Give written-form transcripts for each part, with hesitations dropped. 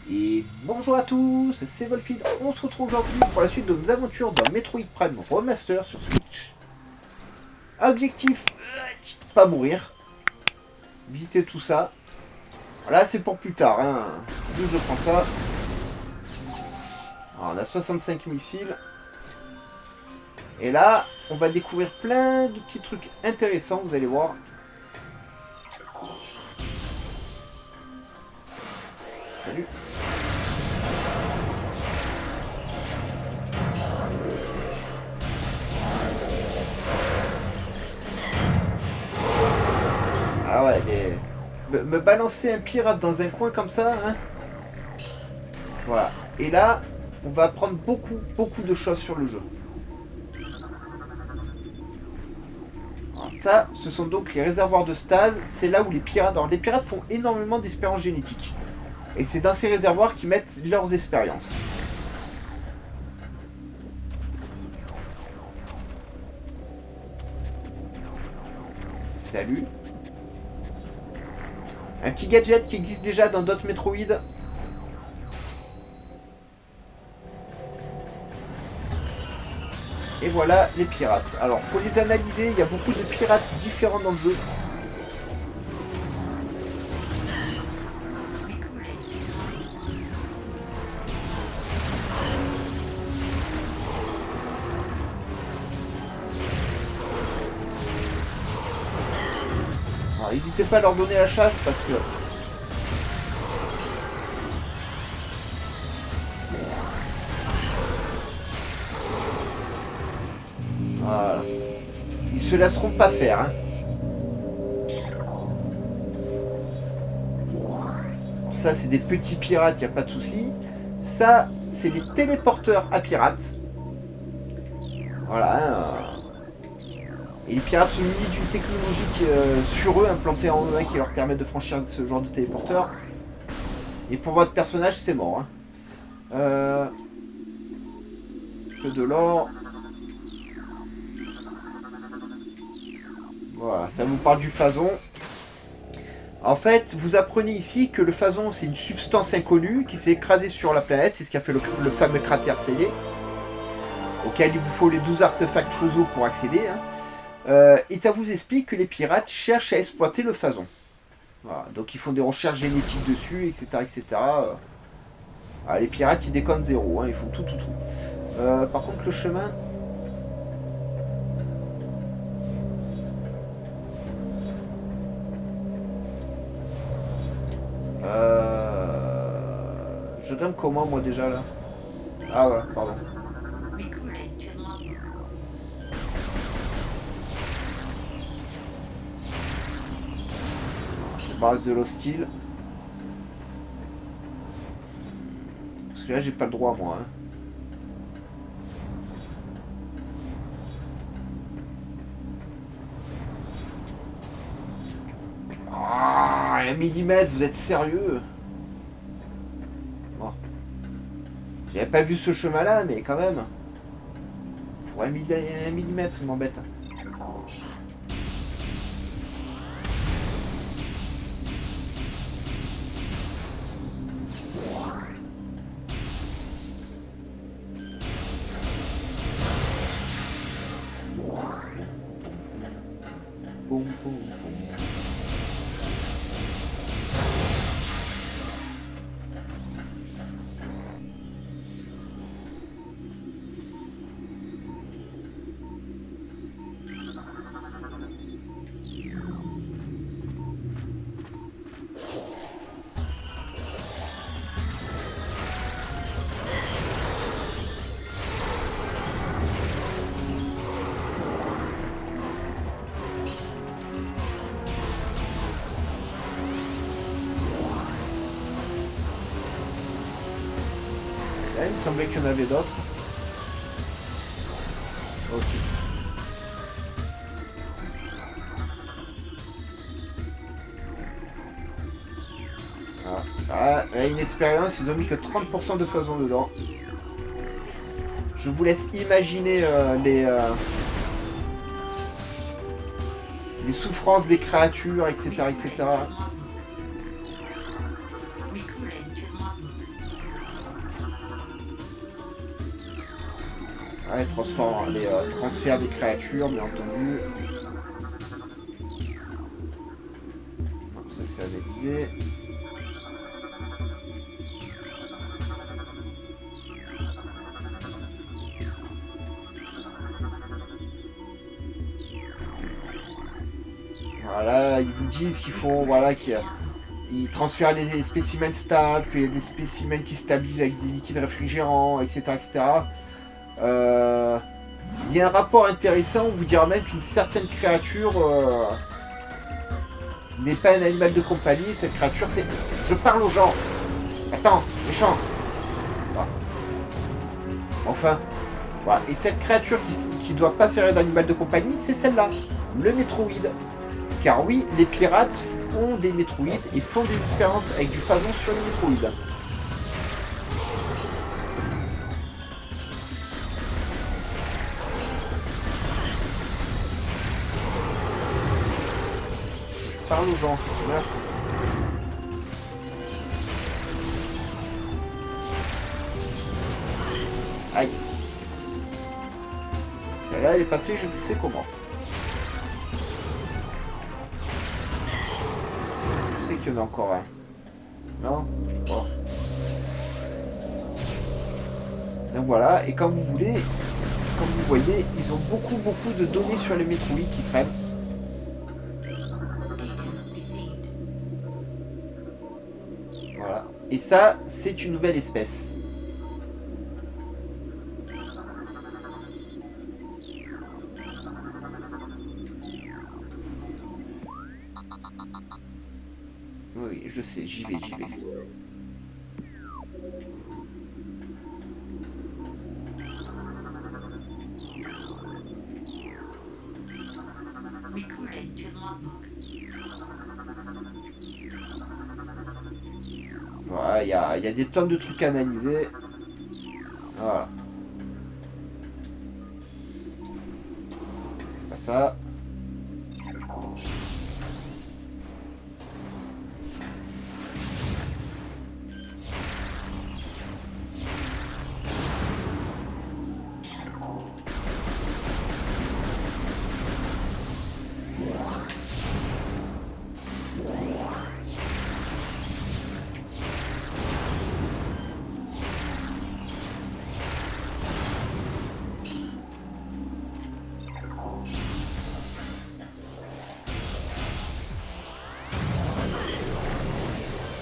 Et bonjour à tous, c'est Volfid. On se retrouve aujourd'hui pour la suite de nos aventures dans Metroid Prime Remaster sur Switch. Objectif, pas mourir. Visiter tout ça. Là c'est pour plus tard, hein. Juste je prends ça. Alors, on a 65 missiles. Et là, on va découvrir plein de petits trucs intéressants, vous allez voir. Salut. Ah ouais, me balancer un pirate dans un coin comme ça, hein. Voilà. Et là, on va apprendre beaucoup de choses sur le jeu. Alors ça, ce sont donc les réservoirs de stase. C'est là où les pirates... Alors, les pirates font énormément d'expériences génétiques. Et c'est dans ces réservoirs qu'ils mettent leurs expériences. Salut. Un petit gadget qui existe déjà dans d'autres Metroid. Et voilà les pirates. Alors faut les analyser, il y a beaucoup de pirates différents dans le jeu. Alors n'hésitez pas à leur donner la chasse parce que... Voilà. Ils se laisseront pas faire, hein. Alors ça, c'est des petits pirates, il n'y a pas de souci. Ça, c'est des téléporteurs à pirates. Voilà. Et les pirates sont munis d'une technologie sur eux, implantée en eux, qui leur permet de franchir ce genre de téléporteur. Et pour votre personnage, c'est mort, hein. Que de l'or. Voilà, ça vous parle du phason. En fait, vous apprenez ici que le phason, c'est une substance inconnue qui s'est écrasée sur la planète. C'est ce qui a fait le fameux cratère scellé, auquel il vous faut les 12 artefacts Chozo pour accéder. Hein. Et ça vous explique que les pirates cherchent à exploiter le phason. Voilà, donc ils font des recherches génétiques dessus, etc. etc. Voilà, les pirates, ils déconnent zéro. Hein, ils font tout. Par contre, le chemin... Je gagne comment moi déjà là? Ah ouais, pardon. Base de l'hostile. Parce que là j'ai pas le droit moi. Hein. Ah, 1 millimètre, vous êtes sérieux? Bon. J'avais pas vu ce chemin là, mais quand même. Pour 1 millimètre, il m'embête. Boum, boum, boum. Là, il me semblait qu'il y en avait d'autres. Ok. Ah, là, une expérience, ils ont mis que 30% de phason dedans. Je vous laisse imaginer les souffrances des créatures, etc. etc. Ouais, les transferts des créatures, bien entendu. Non, ça c'est analysé. Voilà, ils vous disent qu'il faut, voilà, qu'ils transfèrent les spécimens stables, qu'il y a des spécimens qui stabilisent avec des liquides réfrigérants, etc., etc. Il y a un rapport intéressant, on vous dira même qu'une certaine créature n'est pas un animal de compagnie. Cette créature, c'est... Je parle aux gens. Attends, méchant. Voilà. Enfin, voilà. Et cette créature qui doit pas servir d'animal de compagnie, c'est celle-là, le métroïde. Car oui, les pirates ont des métroïdes et font des expériences avec du phazon sur les métroïdes. Parle aux gens. Voilà. Aïe. Celle-là, elle est passée, je ne sais comment. Je sais qu'il y en a encore un. Non? Bon. Donc voilà, et comme vous voulez, comme vous voyez, ils ont beaucoup de données sur les métroïdes qui traînent. Voilà. Et ça, c'est une nouvelle espèce. Oui, je sais, j'y vais. Voilà, il y a des tonnes de trucs à analyser. Voilà. Pas ça.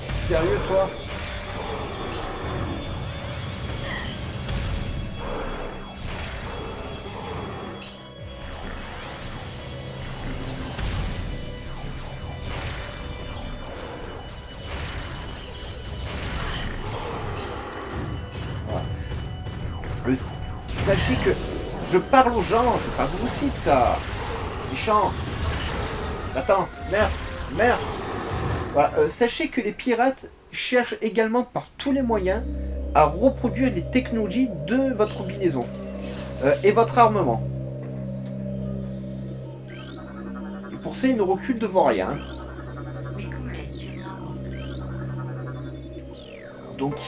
Sérieux, toi? Voilà. Sachez que je parle aux gens, c'est pas vous aussi que ça. Méchant. Attends, merde. Voilà, sachez que les pirates cherchent également par tous les moyens à reproduire les technologies de votre combinaison et votre armement. Et pour ça, ils ne reculent devant rien. Donc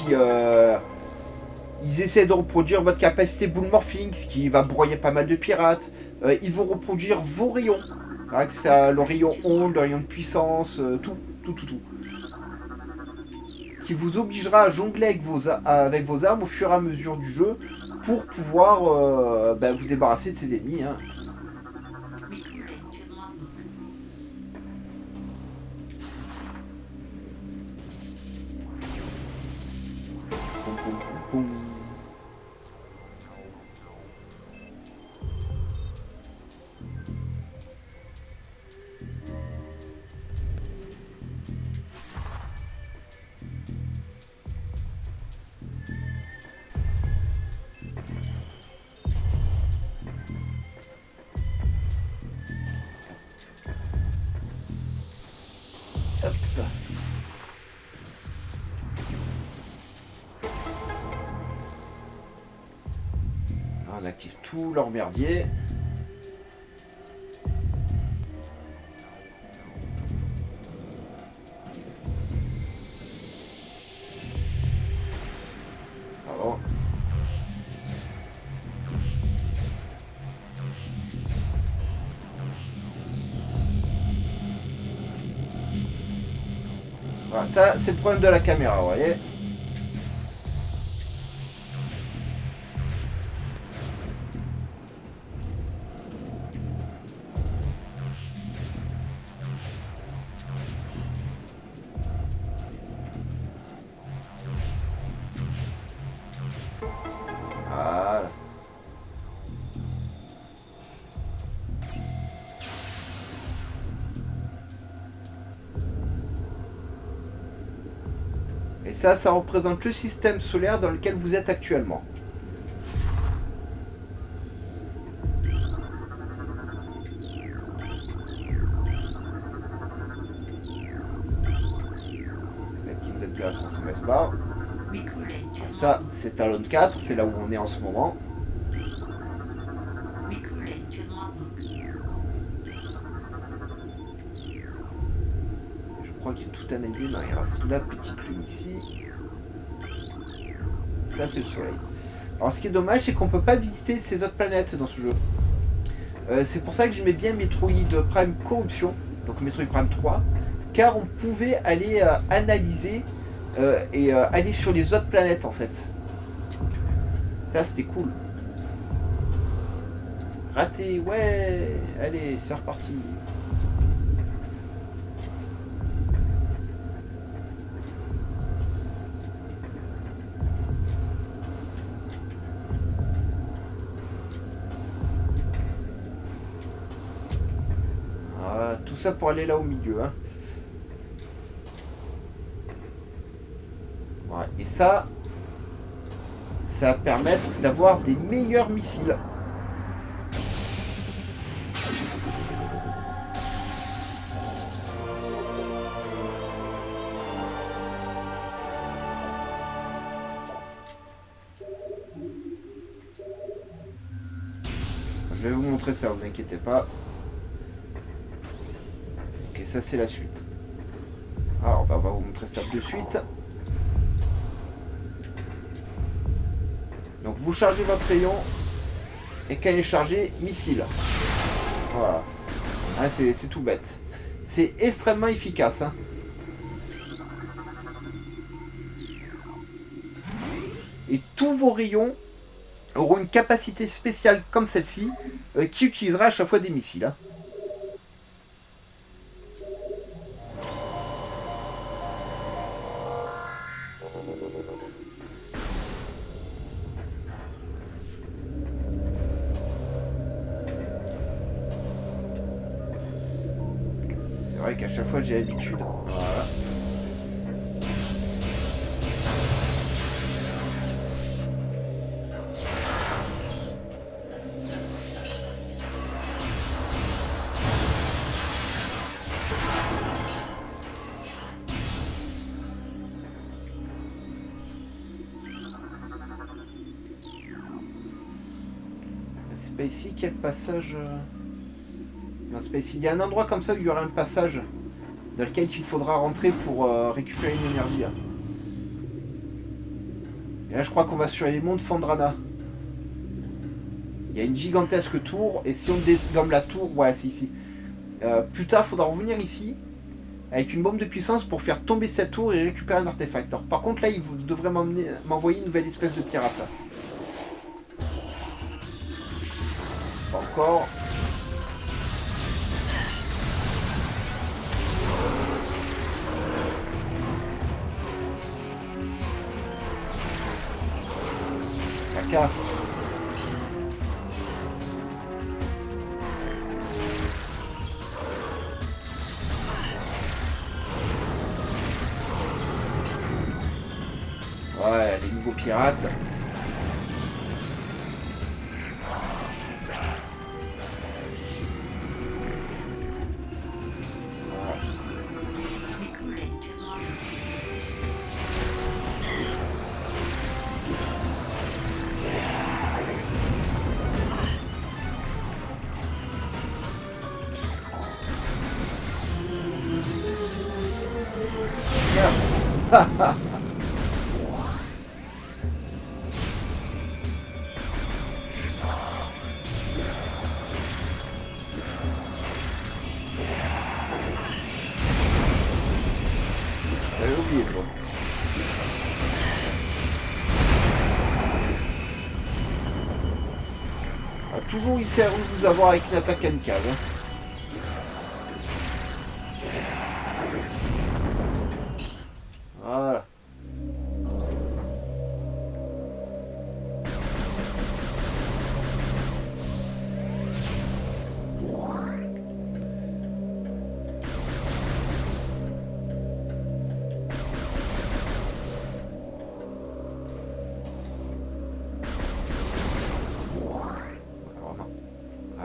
ils essaient de reproduire votre capacité bull morphing, ce qui va broyer pas mal de pirates. Ils vont reproduire vos rayons. Avec ça, le rayon onde, le rayon de puissance, tout. Qui vous obligera à jongler avec vos armes au fur et à mesure du jeu pour pouvoir vous débarrasser de ses ennemis. Hein. On active tout leur merdier. Voilà, ça c'est le problème de la caméra, vous voyez. Voilà. Et ça représente le système solaire dans lequel vous êtes actuellement. Qui nous intéresse en SMS bar. Ça, c'est Talon 4, c'est là où on est en ce moment. Je crois que j'ai tout analysé. Non, il reste la petite lune ici. Ça, c'est le soleil. Alors, ce qui est dommage, c'est qu'on peut pas visiter ces autres planètes dans ce jeu. C'est pour ça que j'aimais bien Metroid Prime Corruption, donc Metroid Prime 3, car on pouvait aller analyser et aller sur les autres planètes en fait. Ça c'était cool. Raté, ouais. Allez, c'est reparti. Voilà, tout ça pour aller là au milieu, hein. Voilà. Et ça va permettre d'avoir des meilleurs missiles. Je vais vous montrer ça, vous inquiétez pas. Ok, ça c'est la suite. Alors, on va vous montrer ça de suite. Donc vous chargez votre rayon et quand il est chargé, missile. Voilà. Ah, c'est tout bête. C'est extrêmement efficace, hein. Et tous vos rayons auront une capacité spéciale comme celle-ci qui utilisera à chaque fois des missiles, hein. C'est vrai qu'à chaque fois j'ai l'habitude. Voilà. C'est pas ici qu'il y a le passage. Non, c'est pas ici. Il y a un endroit comme ça où il y aura un passage dans lequel il faudra rentrer pour récupérer une énergie. Hein. Et là, je crois qu'on va sur les monts de Fandrana. Il y a une gigantesque tour, et si on dégomme la tour, voilà, c'est ici. Plus tard, il faudra revenir ici avec une bombe de puissance pour faire tomber cette tour et récupérer un artefact. Alors, par contre, là, vous devrez m'envoyer une nouvelle espèce de pirate. Pas encore. Caca. Ouais, les nouveaux pirates. toujours essayer de vous avoir avec une attaque kamikaze. Hein. Voilà.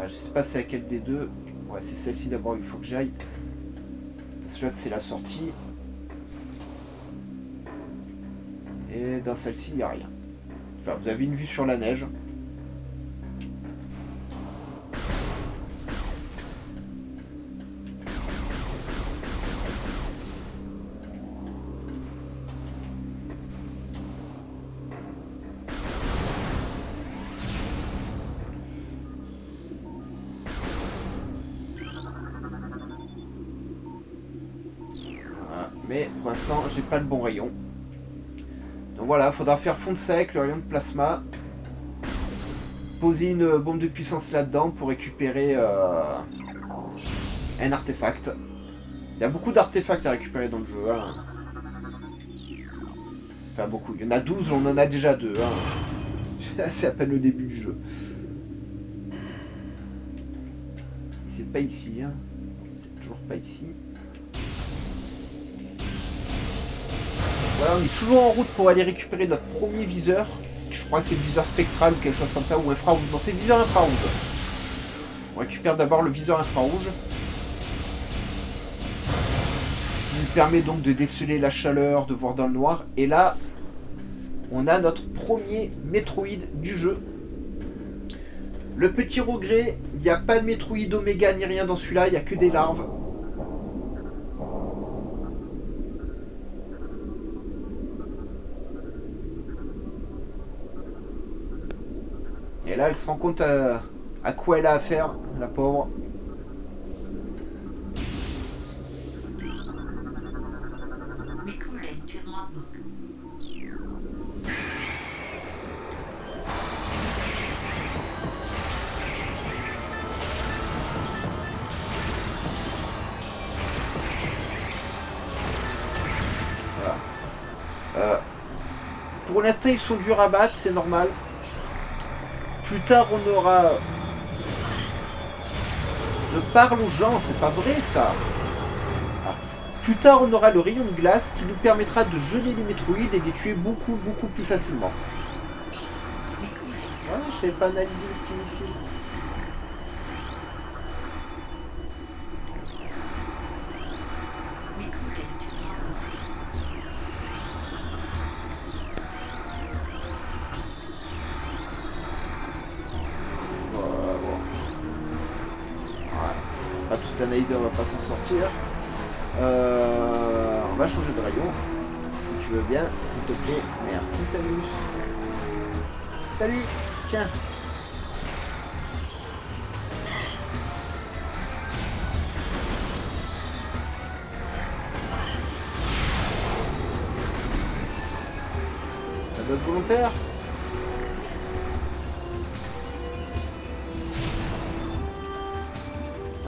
Je sais pas c'est laquelle des deux. Ouais, c'est celle-ci d'abord, il faut que j'aille. Celui-là, c'est la sortie. Et dans celle-ci, il n'y a rien. Enfin, vous avez une vue sur la neige. Mais pour l'instant, j'ai pas le bon rayon. Donc voilà, il faudra faire fondre ça avec le rayon de plasma. Poser une bombe de puissance là-dedans pour récupérer un artefact. Il y a beaucoup d'artefacts à récupérer dans le jeu. Hein. Enfin beaucoup, il y en a 12, on en a déjà 2. Hein. C'est à peine le début du jeu. C'est pas ici. Hein. C'est toujours pas ici. Voilà, on est toujours en route pour aller récupérer notre premier viseur. Je crois que c'est le viseur spectral ou quelque chose comme ça, ou infrarouge. Non, c'est le viseur infrarouge. On récupère d'abord le viseur infrarouge. Qui nous permet donc de déceler la chaleur, de voir dans le noir. Et là, on a notre premier Metroid du jeu. Le petit regret, il n'y a pas de Metroid Oméga ni rien dans celui-là, il n'y a que des larves. Et là, elle se rend compte à quoi elle a affaire, la pauvre. Voilà. Pour l'instant, ils sont durs à battre, c'est normal. Plus tard, on aura... Je parle aux gens, c'est pas vrai, ça. Ah. Plus tard, on aura le rayon de glace qui nous permettra de geler les métroïdes et de les tuer beaucoup plus facilement. Ah, je n'avais pas analysé le petit missile. Analyser, on va pas s'en sortir. On va changer de rayon. Si tu veux bien, s'il te plaît. Merci, Samus. Salut. Tiens. T'as d'autres volontaires?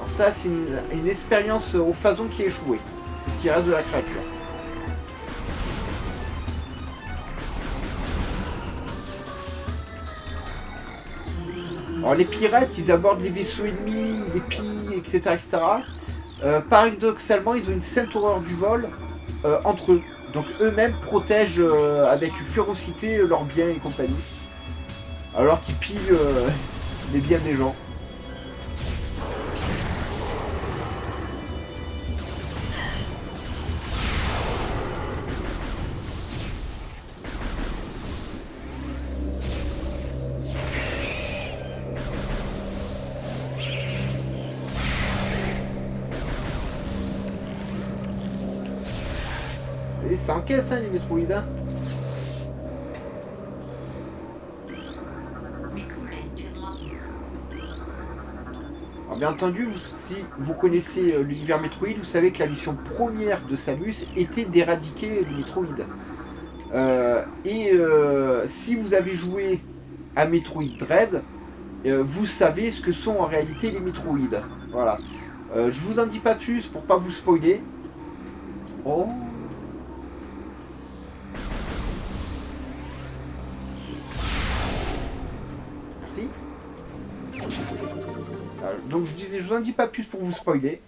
Ça, c'est une expérience au phazon qui est échouée. C'est ce qui reste de la créature. Alors, les pirates, ils abordent les vaisseaux ennemis, les pillent, etc. etc. Paradoxalement, ils ont une sainte horreur du vol entre eux. Donc, eux-mêmes protègent avec férocité leurs biens et compagnie. Alors qu'ils pillent les biens des gens. Et ça encaisse, hein, les métroïdes. Hein. Alors, bien entendu, si vous connaissez l'univers Metroid, vous savez que la mission première de Samus était d'éradiquer les métroïdes. Si vous avez joué à Metroid Dread, vous savez ce que sont en réalité les métroïdes. Voilà. Je vous en dis pas plus pour pas vous spoiler. Oh. Merci. Donc je disais, je vous en dis pas plus pour vous spoiler.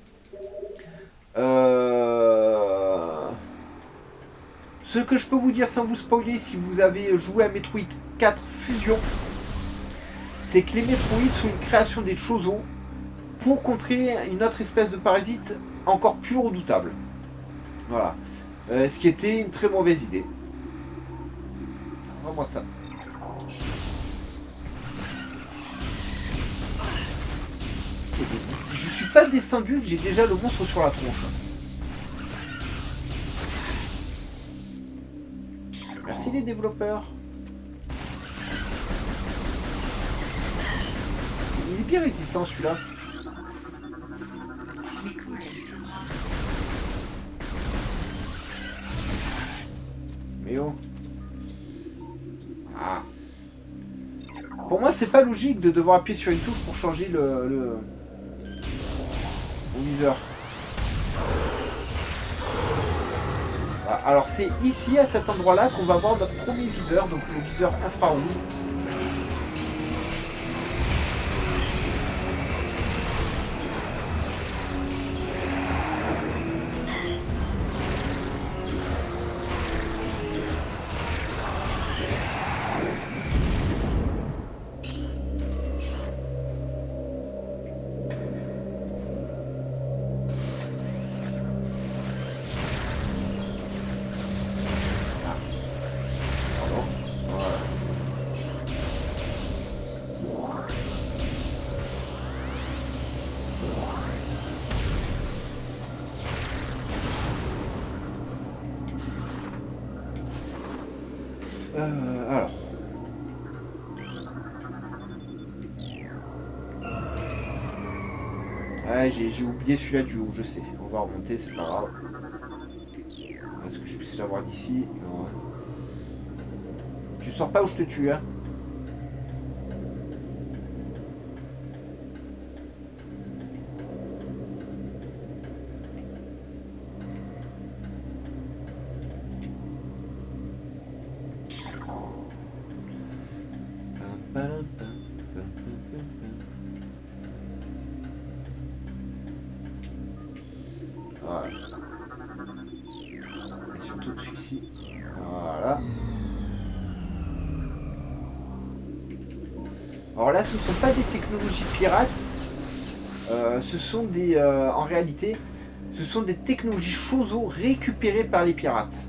Ce que je peux vous dire sans vous spoiler, si vous avez joué à Metroid 4 Fusion, c'est que les métroïdes sont une création des Chozo pour contrer une autre espèce de parasite encore plus redoutable. Voilà. Ce qui était une très mauvaise idée. Vraiment ça. Je suis pas descendu, que j'ai déjà le monstre sur la tronche. Merci les développeurs. Il est bien résistant celui-là. Mais oh. Ah. Pour moi, c'est pas logique de devoir appuyer sur une touche pour changer le viseur. Voilà. Alors c'est ici, à cet endroit-là, qu'on va voir notre premier viseur, donc le viseur infrarouge. Alors. Ouais, j'ai oublié celui-là du haut, je sais. On va remonter, c'est pas grave. Est-ce que je puisse l'avoir d'ici? Non. Tu sors pas ou je te tue, hein? Voilà. Et surtout celui-ci. Voilà. Alors là, ce ne sont pas des technologies pirates. Ce sont des... en réalité, ce sont des technologies Chozo récupérées par les pirates.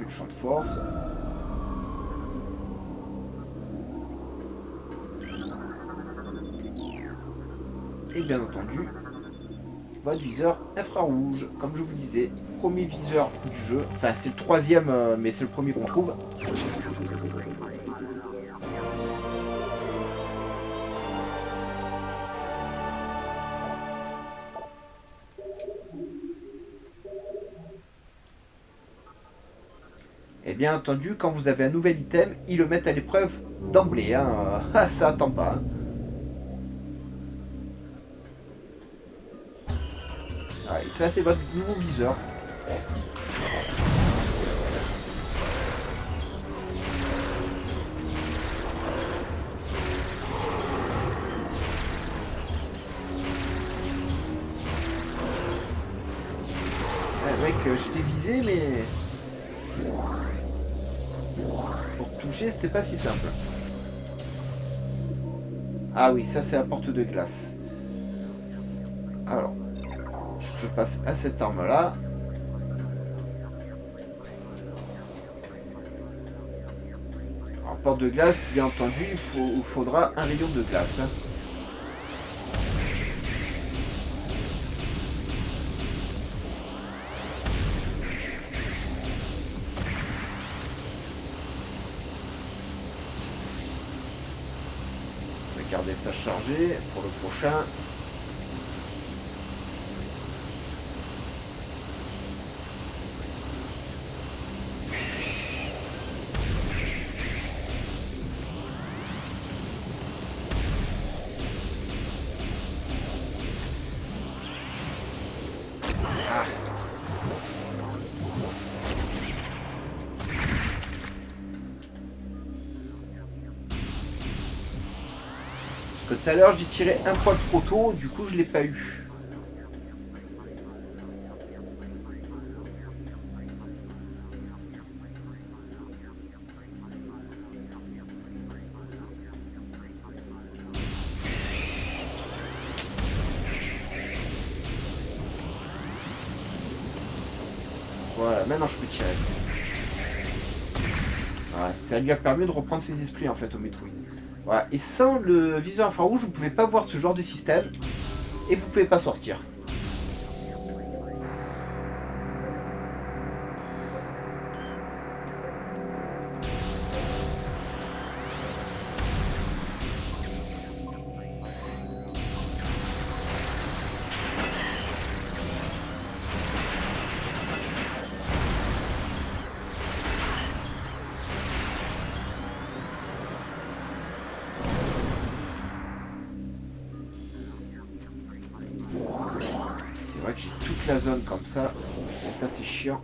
Champ de force. Et bien entendu, votre viseur infrarouge, comme je vous disais, premier viseur du jeu. Enfin, c'est le troisième, mais c'est le premier qu'on trouve. Et bien entendu, quand vous avez un nouvel item, ils le mettent à l'épreuve d'emblée. Hein. Ça attend pas. Hein. Ouais, ça, c'est votre nouveau viseur. Ouais, mec, je t'ai visé, mais... Pour toucher, c'était pas si simple. Ah oui, ça c'est la porte de glace. Alors, je passe à cette arme là. Alors, porte de glace, bien entendu, il faudra un rayon de glace. Hein. garder ça chargé pour le prochain. Tout à l'heure j'ai tiré un poil trop tôt, du coup je l'ai pas eu. Voilà, maintenant je peux tirer. Voilà, ça lui a permis de reprendre ses esprits en fait au Metroid. Voilà. Et sans le viseur infrarouge, vous ne pouvez pas voir ce genre de système et vous ne pouvez pas sortir. C'est vrai que j'ai toute la zone comme ça va être assez chiant.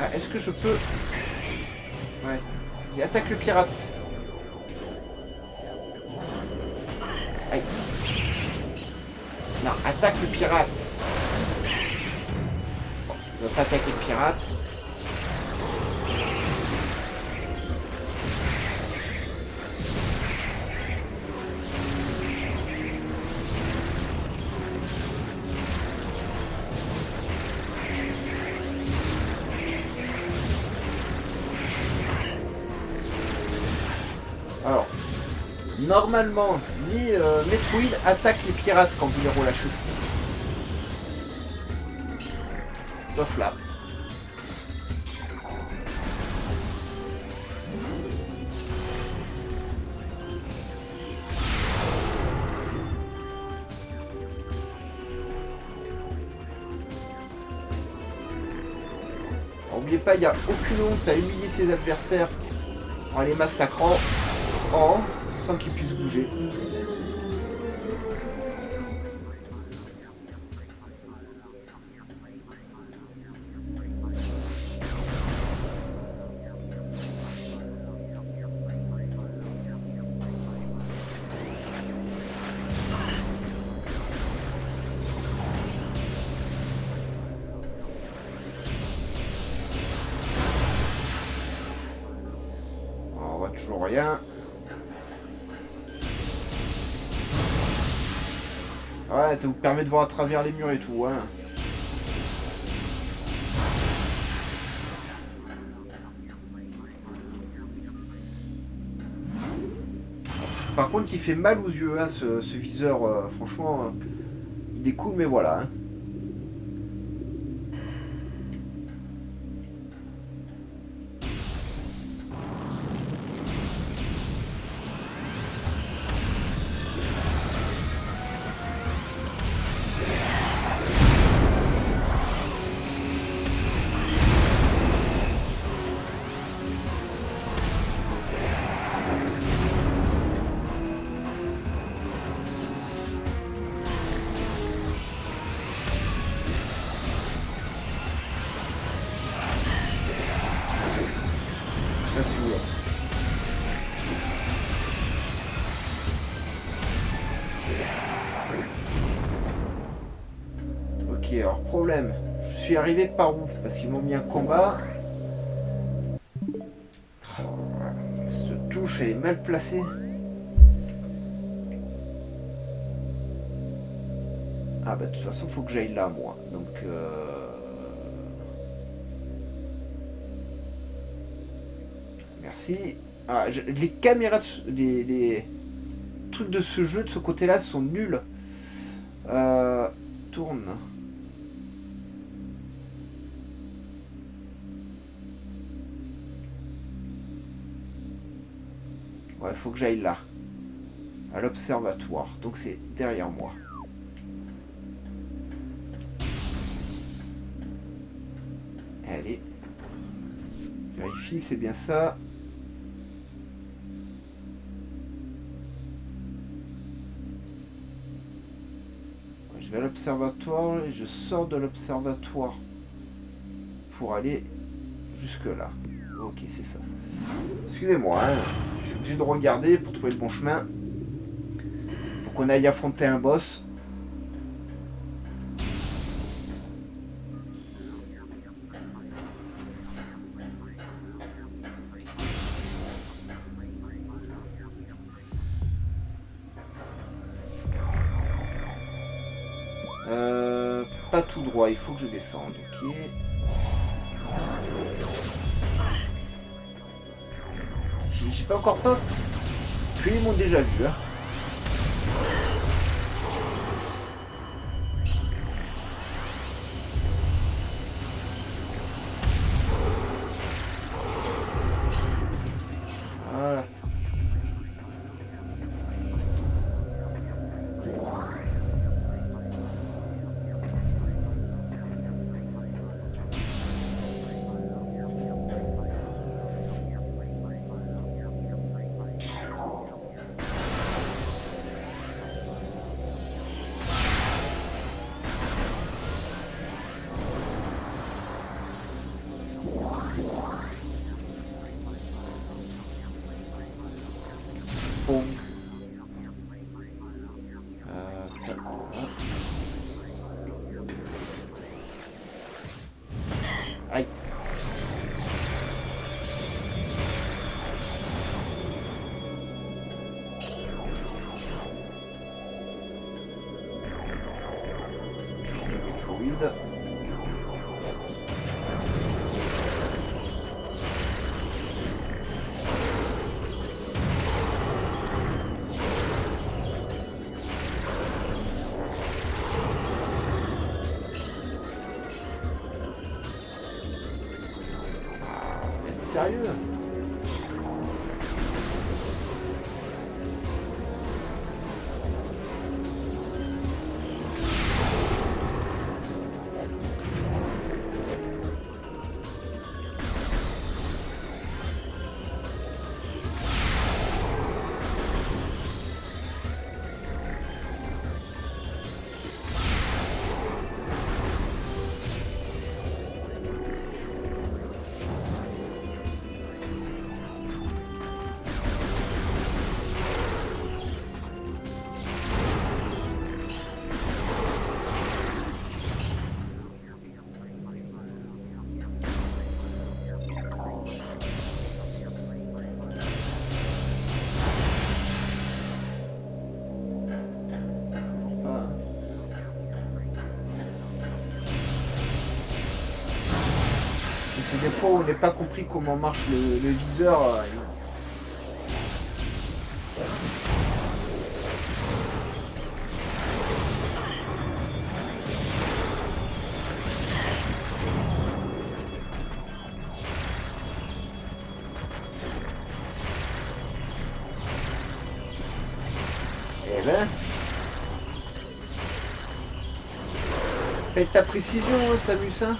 Ah, est-ce que je peux... Ouais. Il attaque le pirate. Aïe. Non, attaque le pirate. Bon, je ne veux pas attaquer le pirate. Alors, normalement, les Metroid attaquent les pirates quand vous les relâchez. Sauf là. N'oubliez pas, il n'y a aucune honte à humilier ses adversaires en les massacrant sans qu'ils puissent bouger. Alors, on voit toujours rien. Ouais, ça vous permet de voir à travers les murs et tout, hein. Par contre, il fait mal aux yeux, hein, ce viseur. Franchement, il est cool, mais voilà. Hein. Là, c'est où, là ? Ok, alors problème. Je suis arrivé par où? Parce qu'ils m'ont mis un combat. Oh, cette touche elle est mal placée. Ah bah de toute façon faut que j'aille là moi. Donc merci. Ah, les caméras, les trucs de ce jeu, de ce côté-là, sont nuls. Tourne. Ouais, faut que j'aille là. À l'observatoire. Donc c'est derrière moi. Allez. Vérifie, c'est bien ça. Je vais à l'observatoire et je sors de l'observatoire pour aller jusque là. Ok, c'est ça. Excusez-moi, hein. Je suis obligé de regarder pour trouver le bon chemin. Pour qu'on aille affronter un boss. Pas tout droit, il faut que je descende, ok. J'ai pas encore peur. Puis ils m'ont déjà vu, hein. Voilà. Bon. Ça. Aïe. Métroïde. Sérieux? C'est des fois où on n'a pas compris comment marche le viseur. Eh ben. Faites ta précision, hein, Samus, hein.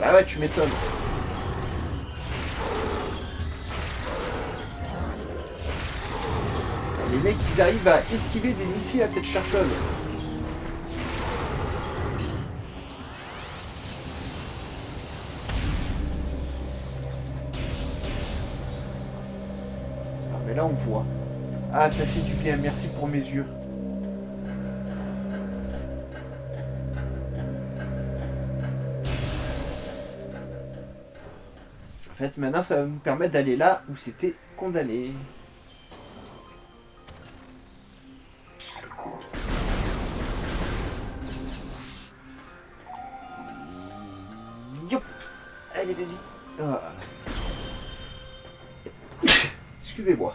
Bah ouais, tu m'étonnes. Les mecs, ils arrivent à esquiver des missiles à tête chercheuse. Ah, mais là, on voit. Ah, ça fait du bien. Merci pour mes yeux. En fait, maintenant, ça va me permettre d'aller là où c'était condamné. Yop. Allez, vas-y. Oh. Excusez-moi.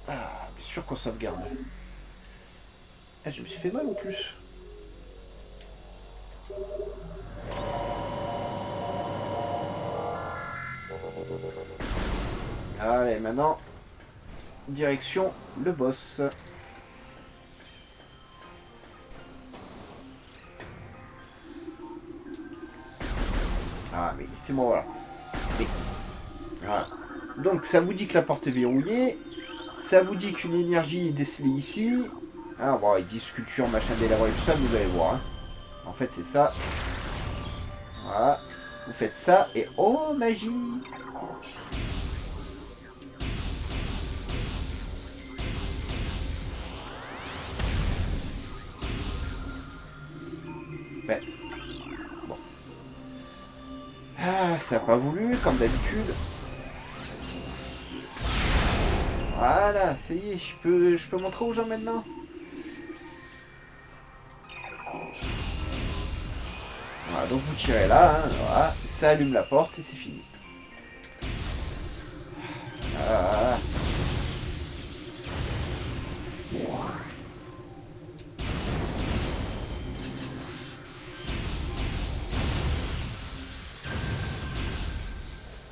Ah, bien sûr qu'on sauvegarde. Ah, je me suis fait mal en plus. Allez, maintenant, direction le boss. Ah, mais c'est moi, voilà. Mais, voilà. Donc, ça vous dit que la porte est verrouillée. Ça vous dit qu'une énergie est décelée ici. Ah, bon, il dit sculpture, machin, des lèvres et tout ça, vous allez voir. Hein. En fait, c'est ça. Voilà. Vous faites ça et oh, magie! Ben. Bon. Ah, ça n'a pas voulu, comme d'habitude. Voilà, ça y est, je peux montrer aux gens maintenant. Voilà, donc vous tirez là, hein, voilà, ça allume la porte et c'est fini. Voilà.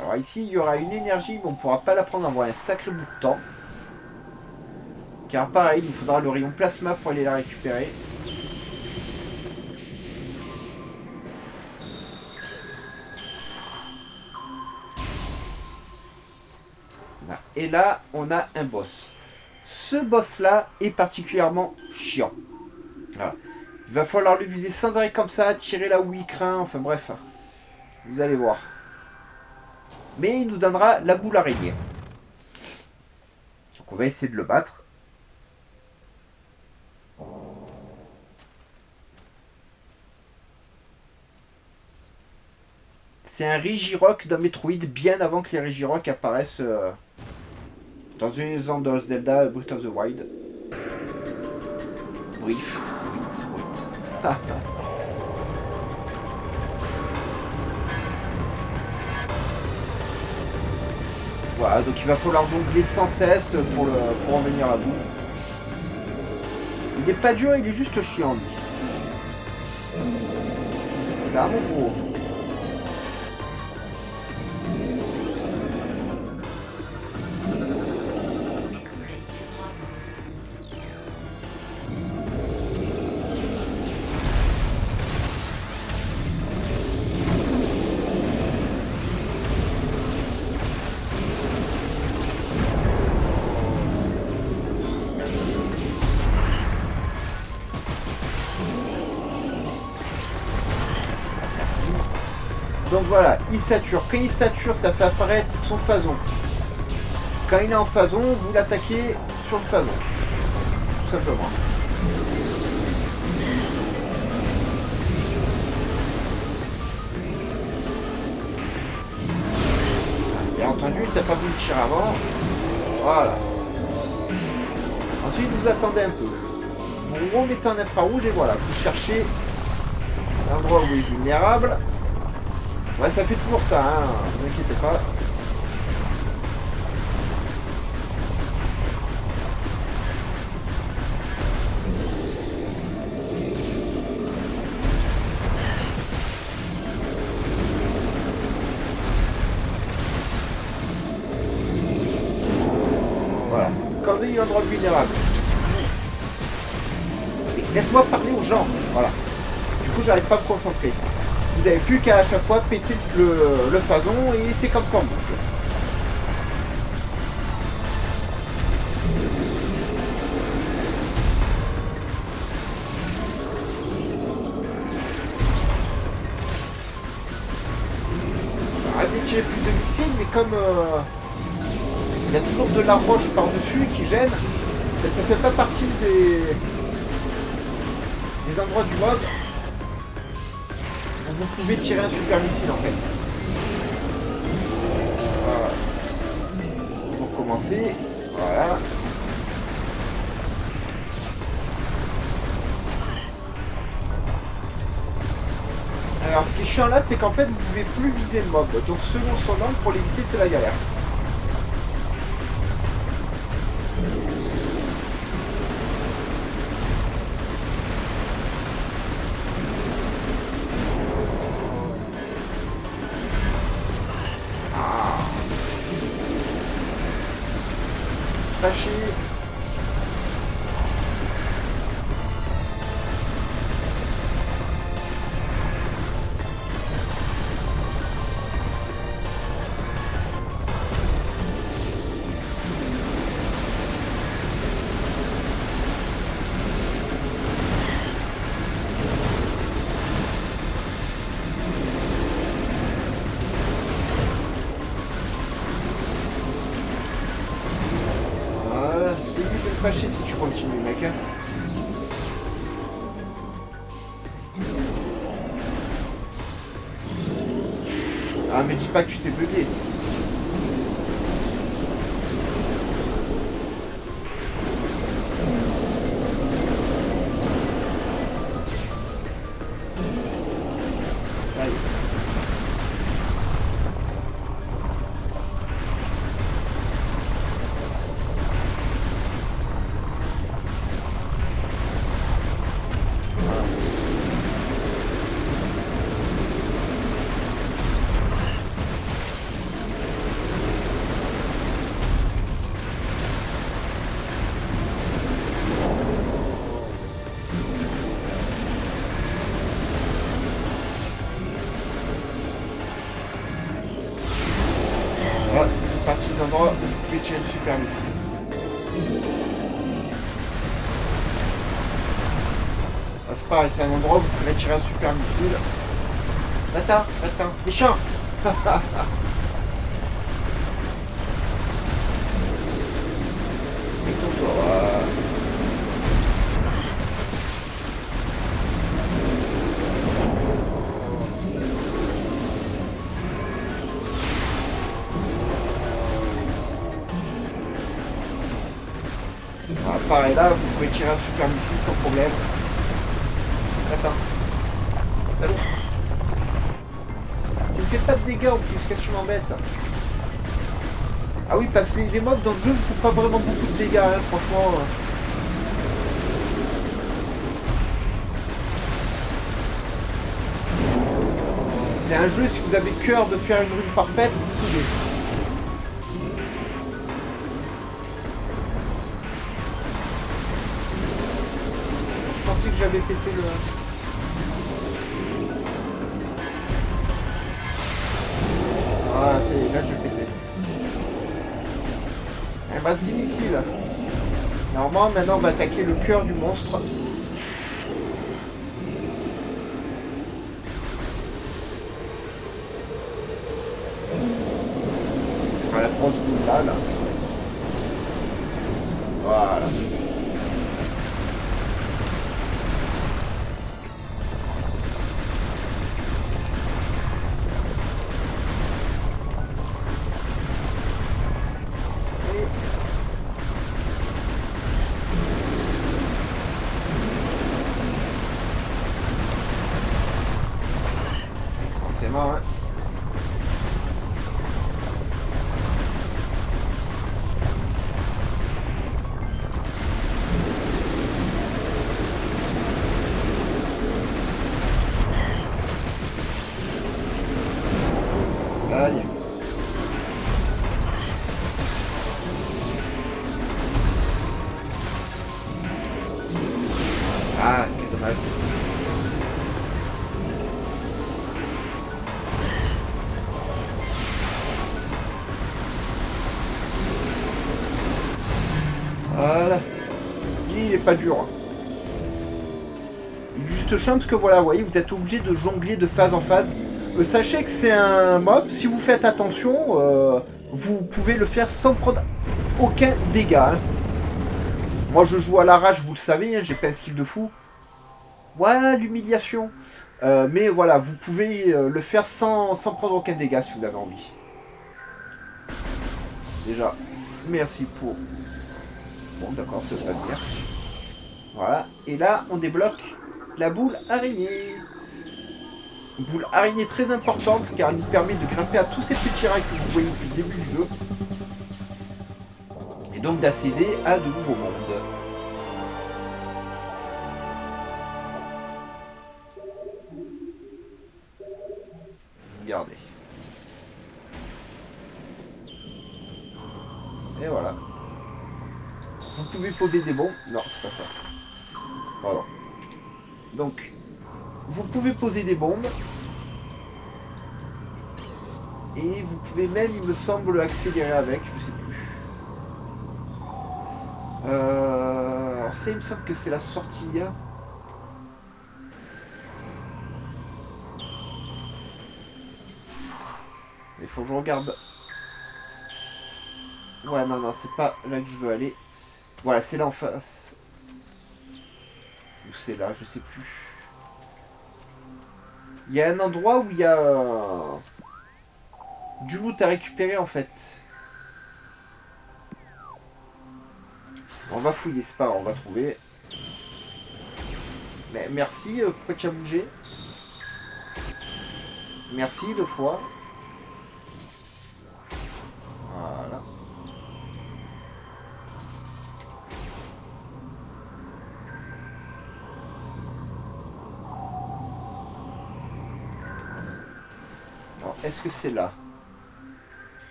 Alors ici, il y aura une énergie, mais on ne pourra pas la prendre avant un sacré bout de temps. Car pareil, il nous faudra le rayon plasma pour aller la récupérer. Et là, on a un boss. Ce boss-là est particulièrement chiant. Voilà. Il va falloir le viser sans arrêt comme ça, tirer là où il craint, enfin bref. Vous allez voir. Mais il nous donnera la boule araignée. Donc on va essayer de le battre. C'est un Regirock d'un Metroid bien avant que les Regirock apparaissent dans une zone de Zelda Breath of the Wild. Brief. Voilà, donc il va falloir jongler sans cesse pour en venir à bout. Il n'est pas dur, il est juste chiant lui. C'est un mon gros. Donc voilà, il sature. Quand il sature, ça fait apparaître son phason. Quand il est en phason, vous l'attaquez sur le phason. Tout simplement. Bien entendu, il t'a pas voulu tirer avant. Voilà. Ensuite, vous attendez un peu. Vous remettez en infrarouge et voilà, vous cherchez l'endroit où il est vulnérable. Ouais, ça fait toujours ça, hein, ne vous inquiétez pas. Voilà, quand vous avez un endroit vulnérable. Laisse-moi parler aux gens, voilà. Du coup, j'arrive pas à me concentrer. Vous n'avez plus qu'à chaque fois péter le phason et c'est comme ça en boucle. Arrêtez de tirer plus de missiles, mais comme il y a toujours de la roche par-dessus qui gêne, ça fait pas partie des endroits du mob. Vous pouvez tirer un super missile en fait. Voilà. Vous recommencez. Voilà. Alors ce qui est chiant là, c'est qu'en fait vous pouvez plus viser le mob. Donc selon son angle, pour l'éviter, c'est la galère. fâché. Fâché si tu continues, mec. Hein. Ah, mais dis pas que tu t'es bugué. Ah, ça fait partie des endroits où vous pouvez tirer le super missile. Ah, c'est pareil, c'est un endroit où vous pouvez tirer un super missile. Attends, méchant. Pareil là, vous pouvez tirer un super missile sans problème. Attends. Salaud. Tu ne fais pas de dégâts en plus, qu'est-ce que tu m'embêtes? Ah oui, parce que les mobs dans le jeu ne font pas vraiment beaucoup de dégâts, hein, franchement. C'est un jeu, si vous avez cœur de faire une rune parfaite, vous pouvez. Je pensais que j'avais pété le... Ah, c'est là je vais péter. Elle base 10 missiles. Normalement, maintenant on va attaquer le cœur du monstre. Ce sera la grosse boule là. Voilà. Forcément, hein. Aïe. Ah, quel dommage. Voilà. Il est pas dur. Il est juste chiant parce que voilà, vous voyez, vous êtes obligé de jongler de phase en phase. Sachez que c'est un mob, si vous faites attention, vous pouvez le faire sans prendre aucun dégât. Hein. Moi je joue à l'arrache, vous le savez, hein, j'ai pas un skill de fou. Ouais, l'humiliation. Mais voilà, vous pouvez le faire sans prendre aucun dégât si vous avez envie. Déjà, merci pour... Bon d'accord, ça va bien. Voilà, et là on débloque la boule araignée. Boule araignée très importante car elle nous permet de grimper à tous ces petits rails que vous voyez depuis le début du jeu. Et donc d'accéder à de nouveaux mondes. Regardez. Et voilà. pouvez poser des bombes. Non, c'est pas ça. Pardon. Donc, vous pouvez poser des bombes. Et vous pouvez même, il me semble, accélérer avec, je sais plus. Alors ça, il me semble que c'est la sortie. Il faut que je regarde. Ouais, non, non, c'est pas là que je veux aller. Voilà, c'est là en face. Ou c'est là, je sais plus. Il y a un endroit où il y a du loot à récupérer en fait. On va fouiller, c'est pas grave, on va trouver. Mais merci, pourquoi tu as bougé? Merci 2 fois. Voilà. Alors, est-ce que c'est là?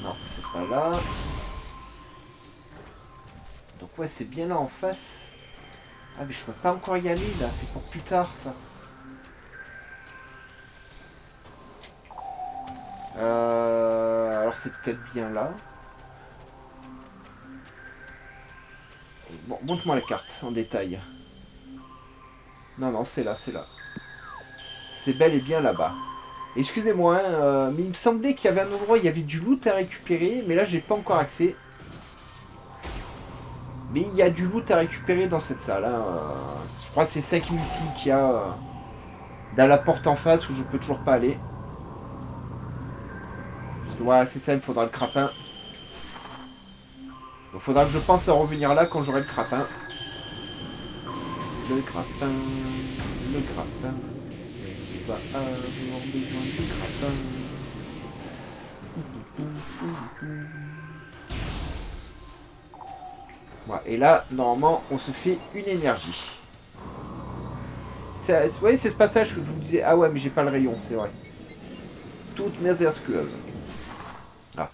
Non, c'est pas là. Donc ouais, c'est bien là en face. Ah mais je peux pas encore y aller là, c'est pour plus tard ça. Alors c'est peut-être bien là. Bon, montre-moi la carte en détail. Non, non, c'est là, c'est là. C'est bel et bien là-bas. Excusez-moi, mais il me semblait qu'il y avait un endroit où il y avait du loot à récupérer, mais là j'ai pas encore accès. Mais il y a du loot à récupérer dans cette salle. Hein. Je crois que c'est 5 missiles qu'il y a dans la porte en face où je peux toujours pas aller. Parce que voilà, c'est ça, il me faudra le crapin. Il faudra que je pense à revenir là quand j'aurai le crapin. Le crapin, le crapin. On va avoir besoin du crapin. Voilà, et là, normalement, on se fait une énergie. Vous voyez, c'est ce passage que je vous disais. Ah ouais, mais j'ai pas le rayon, c'est vrai. Toutes mes excuses. Ah.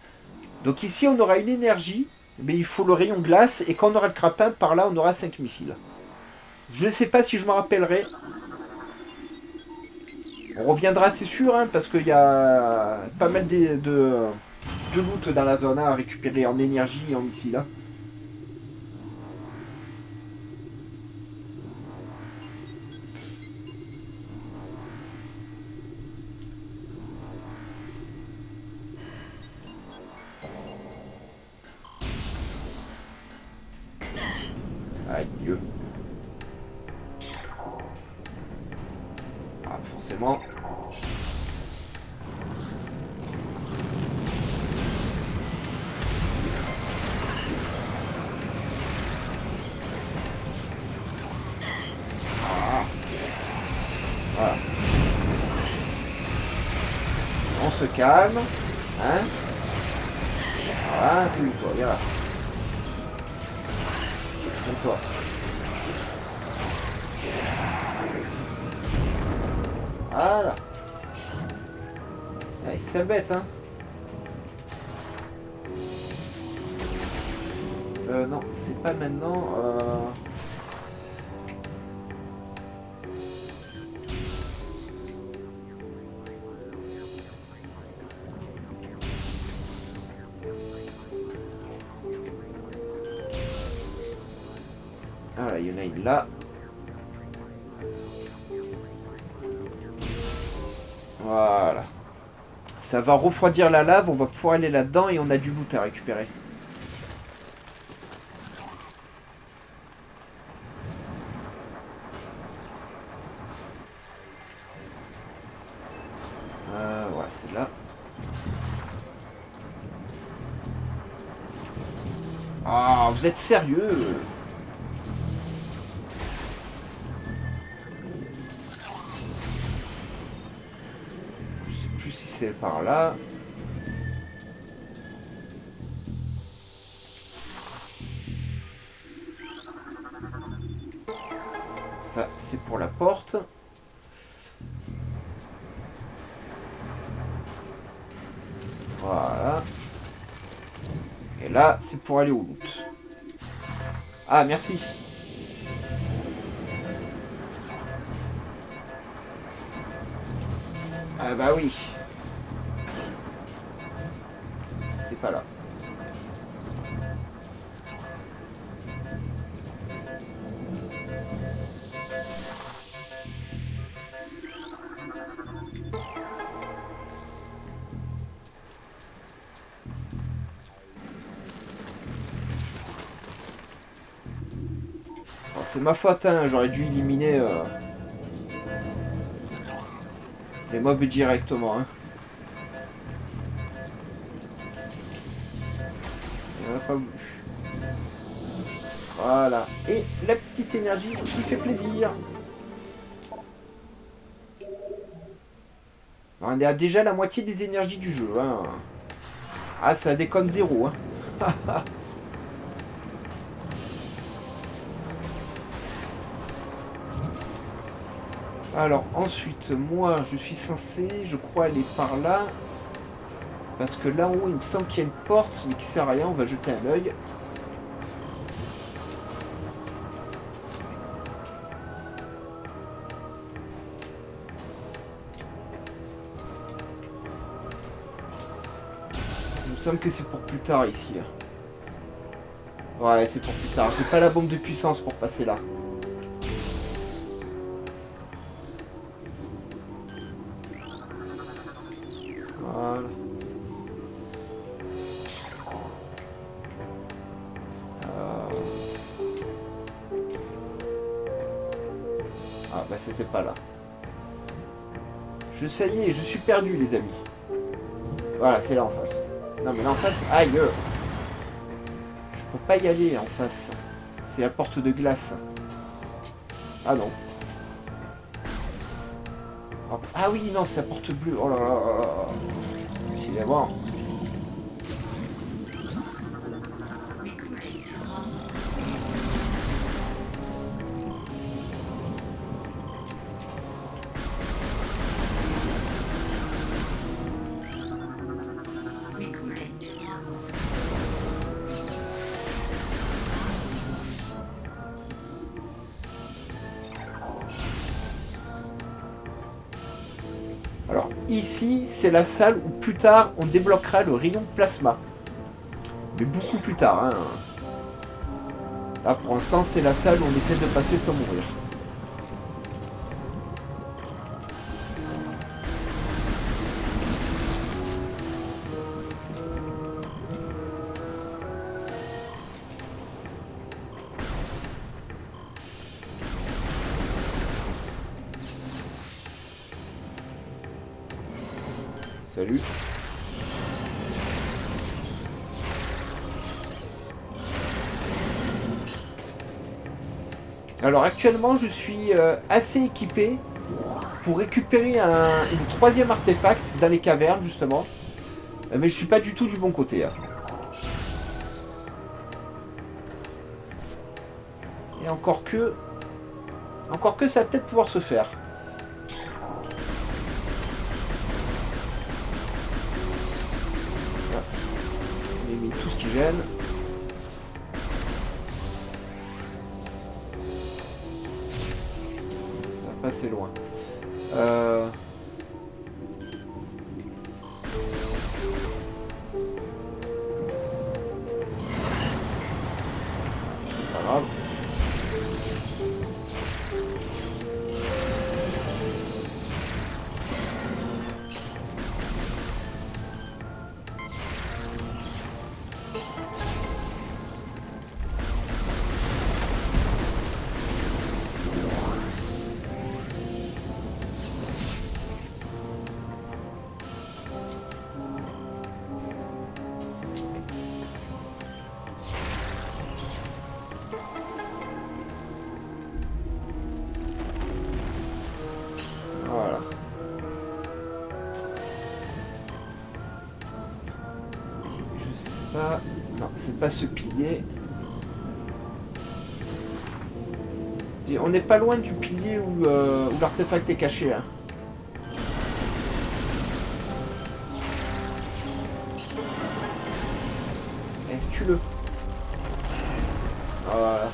Donc ici, on aura une énergie, mais il faut le rayon glace, et quand on aura le crapin, par là, on aura 5 missiles. Je ne sais pas si je me rappellerai. On reviendra, c'est sûr, hein, parce qu'il y a pas mal de loot dans la zone à récupérer en énergie et en missiles. Hein. Aïe. Ah, forcément. Ah. Voilà. On se calme. Hein. Voilà, toi, viens là. Toi. Voilà. Allez, c'est bête, hein. Non, c'est pas maintenant. Voilà, il y en a une là. Voilà. Ça va refroidir la lave, on va pouvoir aller là-dedans et on a du loot à récupérer. Voilà, c'est là. Ah, vous êtes sérieux? Je sais plus si c'est par là. Ça, c'est pour la porte. Là, c'est pour aller au loot. Ah, merci. Ah bah oui. C'est pas là. C'est ma faute, hein. J'aurais dû éliminer les mobs directement. Hein. On n'a pas voulu. Voilà. Et la petite énergie qui fait plaisir. On est à déjà la moitié des énergies du jeu. Hein. Ah, ça déconne zéro. Hein. Alors ensuite, moi je suis censé, je crois, aller par là. Parce que là en haut, il me semble qu'il y a une porte, mais qui sert à rien, on va jeter un œil. Il me semble que c'est pour plus tard ici. Ouais, c'est pour plus tard. J'ai pas la bombe de puissance pour passer là. Voilà. Ah bah c'était pas là. Ça y est, je suis perdu les amis. Voilà, c'est là en face. Non mais là en face, aïe. Je peux pas y aller en face. C'est la porte de glace. Ah non. Ah oui, non, c'est la porte bleue. Oh là là là là. Décidément. Alors ici, c'est la salle où plus tard on débloquera le rayon plasma. Mais beaucoup plus tard. Hein. Là pour l'instant, c'est la salle où on essaie de passer sans mourir. Salut. Alors actuellement je suis assez équipé pour récupérer une troisième artefact dans les cavernes justement. Mais je suis pas du tout du bon côté. Hein. Et encore que ça va peut-être pouvoir se faire. Voilà. On a mis tout ce qui gêne. Assez loin. C'est pas grave. Voilà. Je sais pas. Non, c'est pas ce pilier. On n'est pas loin du pilier où l'artefact est caché. Hein. Eh, tue-le. Voilà.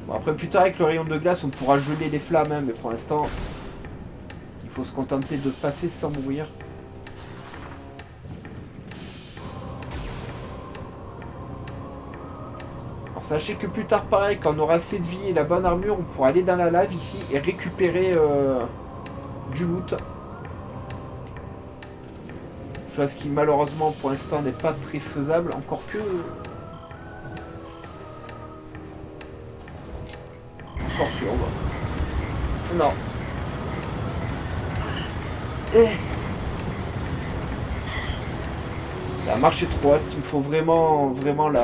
Bon, après, plus tard, avec le rayon de glace, on pourra geler les flammes, hein, mais pour l'instant, il faut se contenter de passer sans mourir. Alors, sachez que plus tard, pareil, quand on aura assez de vie et la bonne armure, on pourra aller dans la lave ici et récupérer du loot. Chose qui, malheureusement, pour l'instant, n'est pas très faisable, encore que... Encore que, on va... Non. La marche est trop haute, il me faut vraiment vraiment le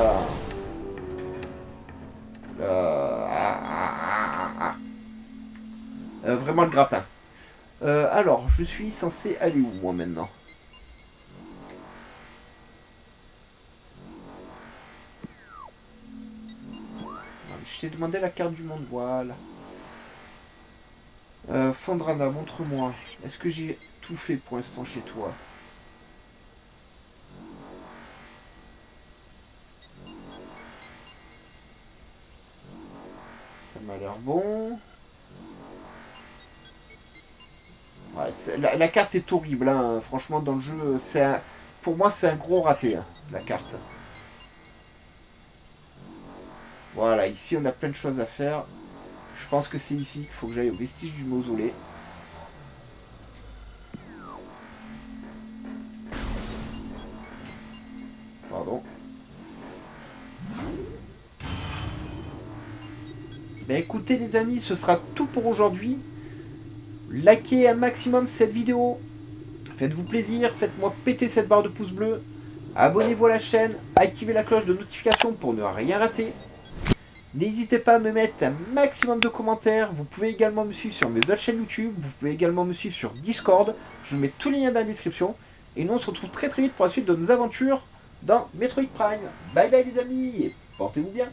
grappin. Alors, je suis censé aller où, moi, maintenant? Je t'ai demandé la carte du monde, voilà. Fandrana, montre-moi. Est-ce que j'ai tout fait pour l'instant chez toi? Ça m'a l'air bon. Ouais, la carte est horrible, hein. Franchement, dans le jeu, pour moi, c'est un gros raté, hein, la carte. Voilà, ici, on a plein de choses à faire. Je pense que c'est ici qu'il faut que j'aille au vestige du mausolée. Pardon. Ben écoutez les amis, ce sera tout pour aujourd'hui. Likez un maximum cette vidéo. Faites-vous plaisir, faites-moi péter cette barre de pouce bleu. Abonnez-vous à la chaîne, activez la cloche de notification pour ne rien rater. N'hésitez pas à me mettre un maximum de commentaires. Vous pouvez également me suivre sur mes autres chaînes YouTube. Vous pouvez également me suivre sur Discord. Je vous mets tous les liens dans la description. Et nous on se retrouve très vite pour la suite de nos aventures dans Metroid Prime. Bye bye les amis et portez-vous bien.